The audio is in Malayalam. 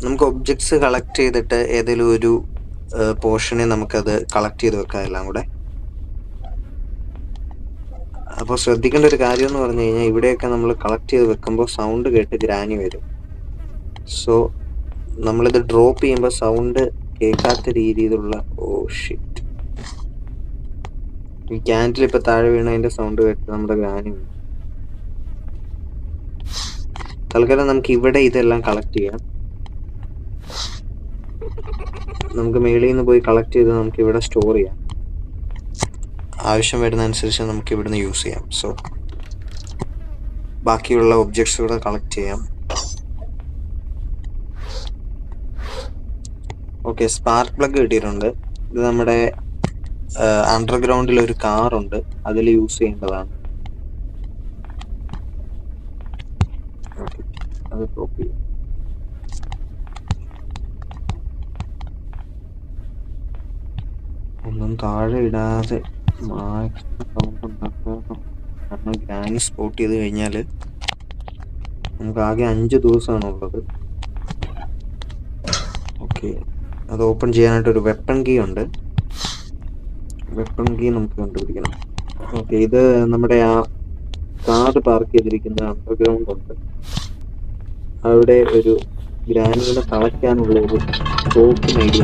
നമുക്ക് ഒബ്ജക്ട്സ് കളക്ട് ചെയ്തിട്ട് ഏതെങ്കിലും ഒരു പോർഷനെ നമുക്കത് കളക്ട് ചെയ്ത് വെക്കാം എല്ലാം കൂടെ. അപ്പോൾ ശ്രദ്ധിക്കേണ്ട ഒരു കാര്യം എന്ന് പറഞ്ഞു കഴിഞ്ഞാൽ ഇവിടെയൊക്കെ നമ്മൾ കളക്ട് ചെയ്ത് വെക്കുമ്പോൾ സൗണ്ട് കേട്ട് ഗ്രാനി വരും. സോ നമ്മളിത് ഡ്രോപ്പ് ചെയ്യുമ്പോൾ സൗണ്ട് കേൾക്കാത്ത രീതിയിലുള്ള ഷിറ്റ്, ഈ ക്യാൻഡിൽ ഇപ്പൊ താഴെ വീണതിന്റെ സൗണ്ട് കേട്ട് നമ്മുടെ ഗ്രാനി വരും. തൽക്കാലം നമുക്ക് ഇവിടെ ഇതെല്ലാം കളക്ട് ചെയ്യാം. നമുക്ക് മേളിൽ നിന്ന് പോയി കളക്ട് ചെയ്ത് നമുക്ക് ഇവിടെ സ്റ്റോർ ചെയ്യാം. ആവശ്യം വരുന്ന അനുസരിച്ച് നമുക്ക് ഇവിടുന്ന് യൂസ് ചെയ്യാം. സോ ബാക്കിയുള്ള ഒബ്ജക്ട്സ് കൂടെ കളക്ട് ചെയ്യാം. ഓക്കെ, സ്പാർക്ക് പ്ലഗ് കിട്ടിയിട്ടുണ്ട്. ഇത് നമ്മുടെ അണ്ടർഗ്രൗണ്ടിൽ ഒരു കാറുണ്ട്, അതിൽ യൂസ് ചെയ്യേണ്ടതാണ്. അത് ഡ്രോപ്പ് ചെയ്യും. ഒന്നും താഴെ ഇടാതെ മാക്സിമം സൗണ്ട് ഉണ്ടാക്കുക. കാരണം ഗ്രാനി സ്പോട്ട് ചെയ്ത് കഴിഞ്ഞാൽ നമുക്ക് ആകെ 5 ദിവസമാണുള്ളത്. ഓക്കെ, അത് ഓപ്പൺ ചെയ്യാനായിട്ട് ഒരു വെപ്പൺ കീ ഉണ്ട്. വെപ്പൺ കീ നമുക്ക് കണ്ടുപിടിക്കണം. ഓക്കെ, ഇത് നമ്മുടെ ആ കാർ പാർക്ക് ചെയ്തിരിക്കുന്ന അണ്ടർഗ്രൗണ്ട് ഉണ്ട്. അവിടെ ഒരു ഗ്രാനികളെ തളയ്ക്കാനുള്ള ഒരു ടോക്കൺ ഐഡിയ